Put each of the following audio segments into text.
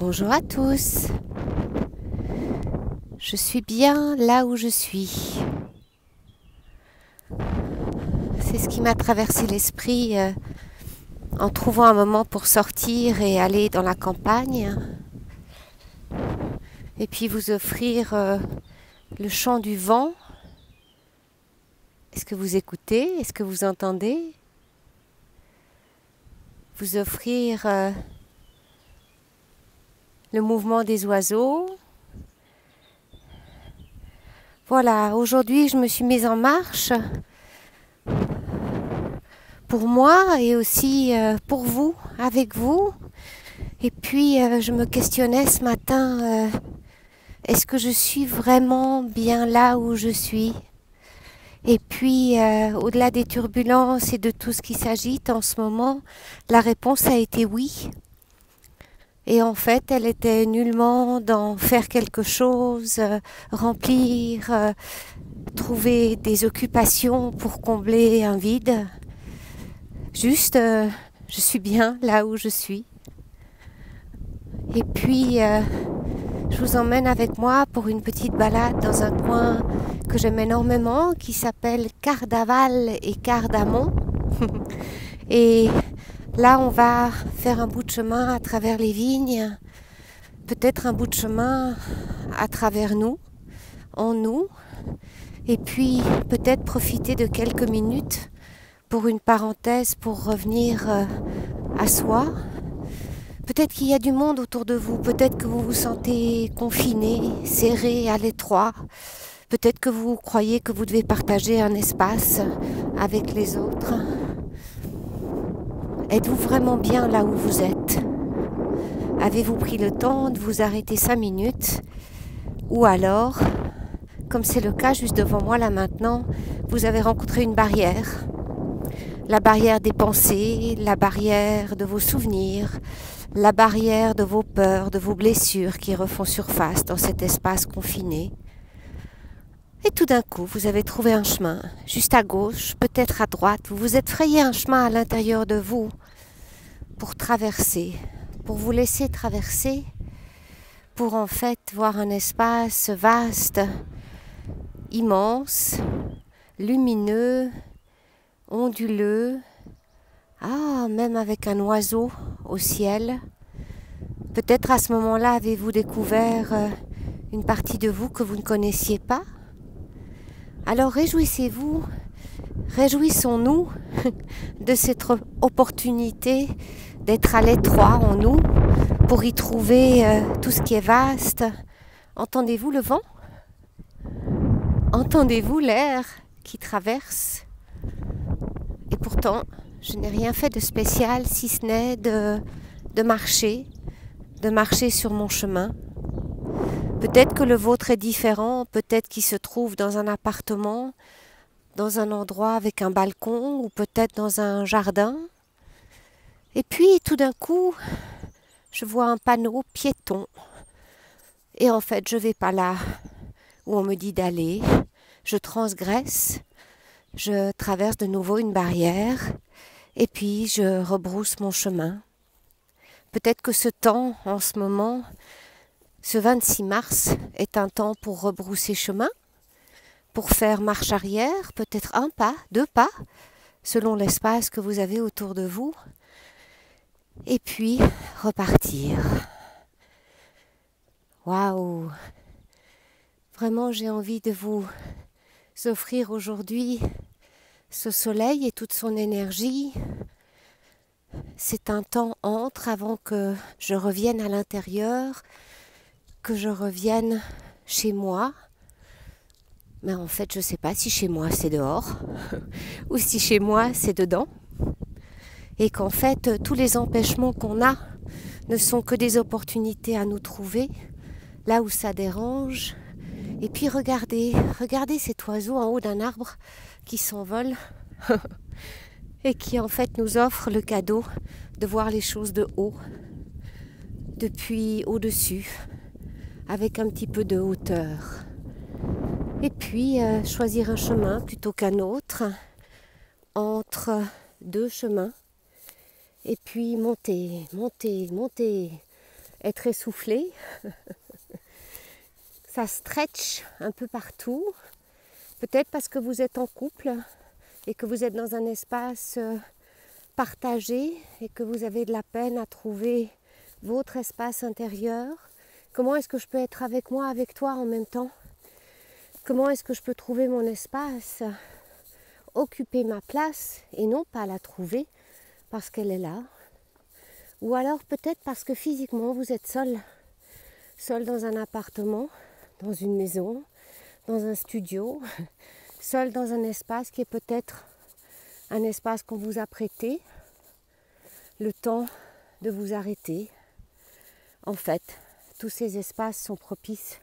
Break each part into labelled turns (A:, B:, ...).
A: Bonjour à tous. Je suis bien là où je suis. C'est ce qui m'a traversé l'esprit en trouvant un moment pour sortir et aller dans la campagne. Et puis vous offrir le chant du vent. Est-ce que vous écoutez? Est-ce que vous entendez? Vous offrir le mouvement des oiseaux. Voilà, aujourd'hui je me suis mise en marche pour moi et aussi pour vous, avec vous. Et puis je me questionnais ce matin, est-ce que je suis vraiment bien là où je suis? Et puis au-delà des turbulences et de tout ce qui s'agite en ce moment, la réponse a été oui. Et en fait, elle était nullement dans faire quelque chose, remplir, trouver des occupations pour combler un vide. Juste, je suis bien là où je suis. Et puis, je vous emmène avec moi pour une petite balade dans un coin que j'aime énormément, qui s'appelle Cardaval et Cardamont. Et là, on va faire un bout de chemin à travers les vignes, peut-être un bout de chemin à travers nous, en nous, et puis peut-être profiter de quelques minutes pour une parenthèse, pour revenir à soi. Peut-être qu'il y a du monde autour de vous, peut-être que vous vous sentez confiné, serré, à l'étroit, peut-être que vous croyez que vous devez partager un espace avec les autres. Êtes-vous vraiment bien là où vous êtes? Avez-vous pris le temps de vous arrêter 5 minutes? Ou alors, comme c'est le cas juste devant moi là maintenant, vous avez rencontré une barrière. La barrière des pensées, la barrière de vos souvenirs, la barrière de vos peurs, de vos blessures qui refont surface dans cet espace confiné. Et tout d'un coup, vous avez trouvé un chemin, juste à gauche, peut-être à droite. Vous vous êtes frayé un chemin à l'intérieur de vous pour traverser, pour vous laisser traverser, pour en fait voir un espace vaste, immense, lumineux, onduleux, même avec un oiseau au ciel. Peut-être à ce moment-là avez-vous découvert une partie de vous que vous ne connaissiez pas. Alors réjouissez-vous, réjouissons-nous de cette opportunité d'être à l'étroit en nous pour y trouver tout ce qui est vaste. Entendez-vous le vent? Entendez-vous l'air qui traverse? Et pourtant, je n'ai rien fait de spécial si ce n'est de marcher sur mon chemin. Peut-être que le vôtre est différent, peut-être qu'il se trouve dans un appartement, dans un endroit avec un balcon ou peut-être dans un jardin. Et puis tout d'un coup, je vois un panneau piéton. Et en fait, je ne vais pas là où on me dit d'aller. Je transgresse, je traverse de nouveau une barrière et puis je rebrousse mon chemin. Peut-être que ce temps, en ce moment, ce 26 mars, est un temps pour rebrousser chemin, pour faire marche arrière, peut-être un pas, 2 pas, selon l'espace que vous avez autour de vous, et puis repartir. Waouh! Vraiment, j'ai envie de vous offrir aujourd'hui ce soleil et toute son énergie. C'est un temps avant que je revienne à l'intérieur, que je revienne chez moi. Mais en fait, je ne sais pas si chez moi c'est dehors ou si chez moi c'est dedans. Et qu'en fait, tous les empêchements qu'on a ne sont que des opportunités à nous trouver, là où ça dérange. Et puis regardez cet oiseau en haut d'un arbre qui s'envole et qui en fait nous offre le cadeau de voir les choses de haut, depuis au-dessus, avec un petit peu de hauteur. Et puis choisir un chemin plutôt qu'un autre, entre 2 chemins, et puis monter être essoufflé. Ça stretch un peu partout. Peut-être parce que vous êtes en couple et que vous êtes dans un espace partagé et que vous avez de la peine à trouver votre espace intérieur. Comment est-ce que je peux être avec moi, avec toi en même temps? Comment est-ce que je peux trouver mon espace, occuper ma place et non pas la trouver parce qu'elle est là? Ou alors peut-être parce que physiquement vous êtes seul dans un appartement, dans une maison, dans un studio, seul dans un espace qui est peut-être un espace qu'on vous a prêté, le temps de vous arrêter. En fait, tous ces espaces sont propices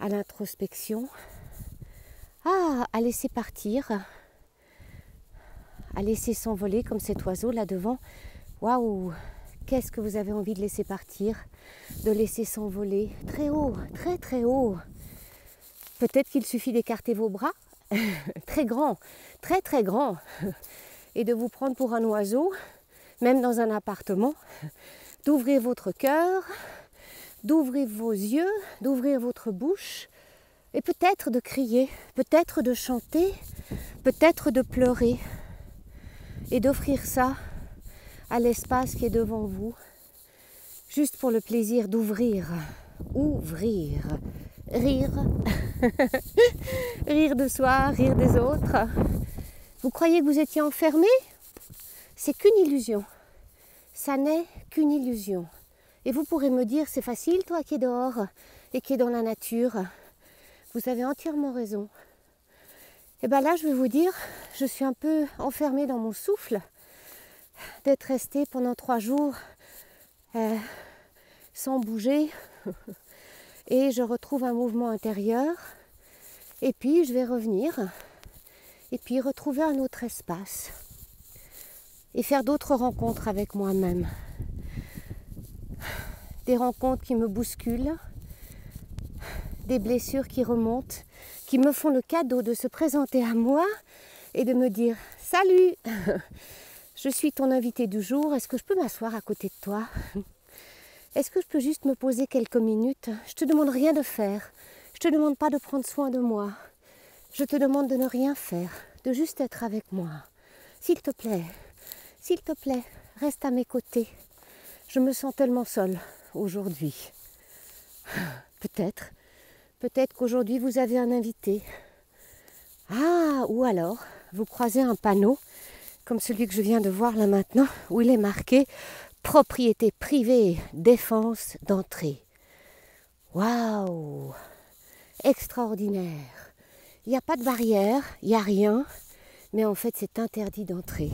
A: à l'introspection, à laisser partir, à laisser s'envoler comme cet oiseau là devant. Waouh! Qu'est-ce que vous avez envie de laisser partir, de laisser s'envoler très haut, très très haut. Peut-être qu'il suffit d'écarter vos bras, très grands, très très grands, et de vous prendre pour un oiseau, même dans un appartement, d'ouvrir votre cœur, d'ouvrir vos yeux, d'ouvrir votre bouche, et peut-être de crier, peut-être de chanter, peut-être de pleurer, et d'offrir ça à l'espace qui est devant vous, juste pour le plaisir d'ouvrir, rire, rire de soi, rire des autres. Vous croyez que vous étiez enfermé? C'est qu'une illusion, ça n'est qu'une illusion. Et vous pourrez me dire, c'est facile toi qui es dehors et qui es dans la nature. Vous avez entièrement raison. Et bien là, je vais vous dire, je suis un peu enfermée dans mon souffle, d'être restée pendant 3 jours sans bouger et je retrouve un mouvement intérieur et puis je vais revenir et puis retrouver un autre espace et faire d'autres rencontres avec moi-même, des rencontres qui me bousculent, des blessures qui remontent, qui me font le cadeau de se présenter à moi et de me dire « Salut !» Je suis ton invité du jour, est-ce que je peux m'asseoir à côté de toi? Est-ce que je peux juste me poser quelques minutes? Je te demande rien de faire, je te demande pas de prendre soin de moi. Je te demande de ne rien faire, de juste être avec moi. S'il te plaît, reste à mes côtés. Je me sens tellement seule aujourd'hui. Peut-être qu'aujourd'hui vous avez un invité. Ah, ou alors vous croisez un panneau comme celui que je viens de voir là maintenant, où il est marqué « Propriété privée, défense d'entrée ». Waouh! Extraordinaire! Il n'y a pas de barrière, il n'y a rien, mais en fait c'est interdit d'entrer.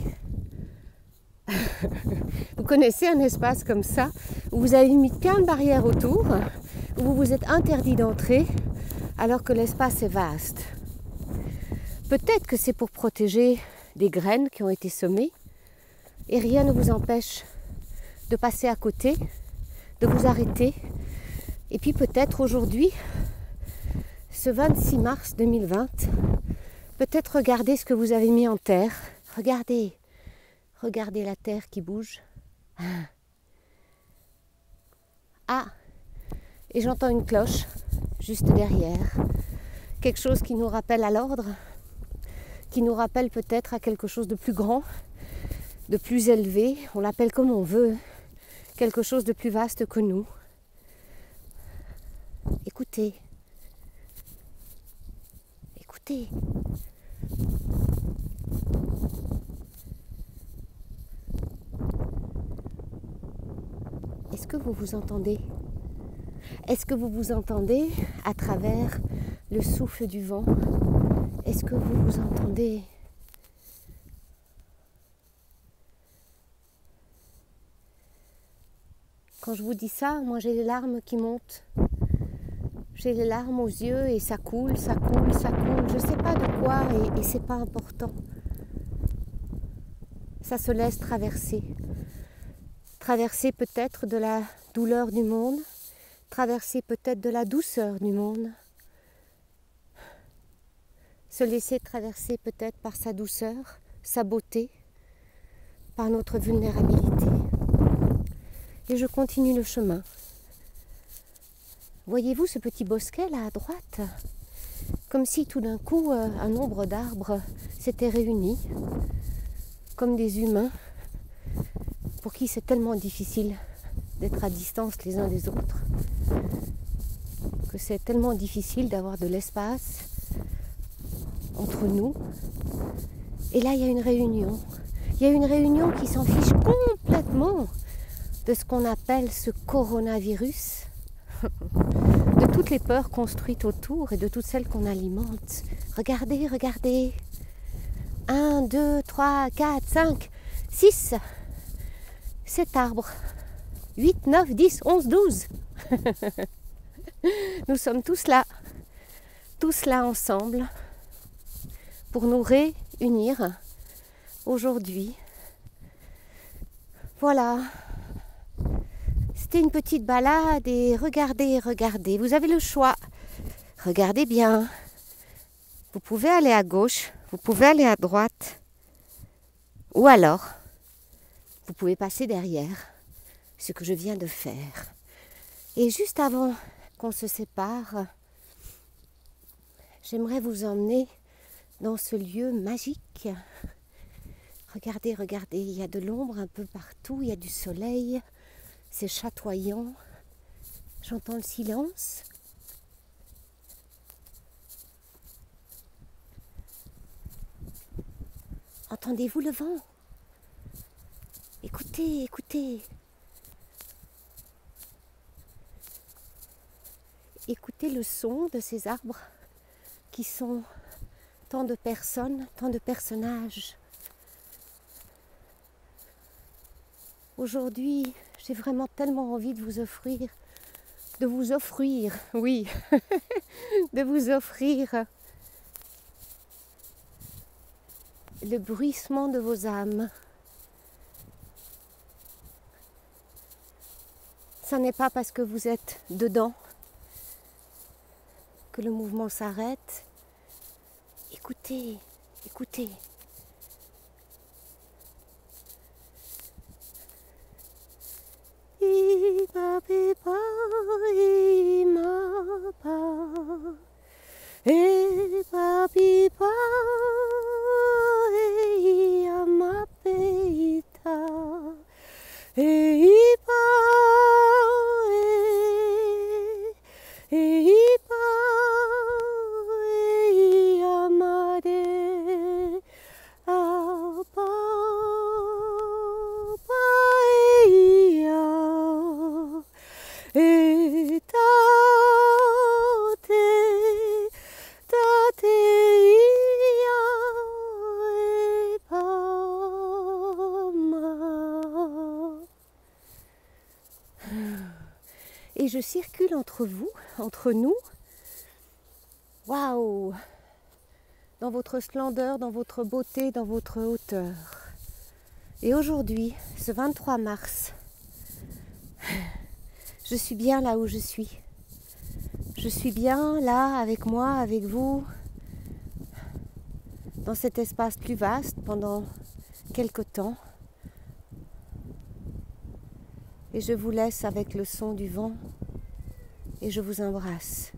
A: Vous connaissez un espace comme ça, où vous avez mis plein de barrières autour, où vous vous êtes interdit d'entrer, alors que l'espace est vaste. Peut-être que c'est pour protéger des graines qui ont été semées et rien ne vous empêche de passer à côté, de vous arrêter et puis peut-être aujourd'hui, ce 26 mars 2020, peut-être regarder ce que vous avez mis en terre. Regardez la terre qui bouge. Ah, et j'entends une cloche juste derrière, quelque chose qui nous rappelle à l'ordre, qui nous rappelle peut-être à quelque chose de plus grand, de plus élevé, on l'appelle comme on veut, quelque chose de plus vaste que nous. Écoutez. Est-ce que vous vous entendez? Est-ce que vous vous entendez à travers le souffle du vent? Est-ce que vous vous entendez? Quand je vous dis ça, moi j'ai les larmes qui montent. J'ai les larmes aux yeux et ça coule. Je ne sais pas de quoi et c'est pas important. Ça se laisse traverser. Traverser peut-être de la douleur du monde, traverser peut-être de la douceur du monde. Se laisser traverser peut-être par sa douceur, sa beauté, par notre vulnérabilité. Et je continue le chemin. Voyez-vous ce petit bosquet là à droite? Comme si tout d'un coup un nombre d'arbres s'étaient réunis, comme des humains, pour qui c'est tellement difficile d'être à distance les uns des autres, que c'est tellement difficile d'avoir de l'espace entre nous. Et là, il y a une réunion. Il y a une réunion qui s'en fiche complètement de ce qu'on appelle ce coronavirus, de toutes les peurs construites autour et de toutes celles qu'on alimente. Regardez, regardez. 1, 2, 3, 4, 5, 6, 7 arbres. 8, 9, 10, 11, 12. Nous sommes tous là ensemble, pour nous réunir aujourd'hui. Voilà. C'était une petite balade et regardez, regardez. Vous avez le choix. Regardez bien. Vous pouvez aller à gauche, vous pouvez aller à droite. Ou alors, vous pouvez passer derrière, ce que je viens de faire. Et juste avant qu'on se sépare, j'aimerais vous emmener dans ce lieu magique. Regardez, regardez, il y a de l'ombre un peu partout, il y a du soleil, c'est chatoyant. J'entends le silence. Entendez-vous le vent? Écoutez, écoutez. Écoutez le son de ces arbres qui sont tant de personnes, tant de personnages. Aujourd'hui, j'ai vraiment tellement envie de vous offrir, oui, de vous offrir le bruissement de vos âmes. Ça n'est pas parce que vous êtes dedans que le mouvement s'arrête. Écoutez, écoutez. Et je circule entre vous, entre nous. Waouh! Dans votre splendeur, dans votre beauté, dans votre hauteur. Et aujourd'hui, ce 23 mars, je suis bien là où je suis. Je suis bien là avec moi, avec vous, dans cet espace plus vaste pendant quelque temps. Et je vous laisse avec le son du vent et je vous embrasse.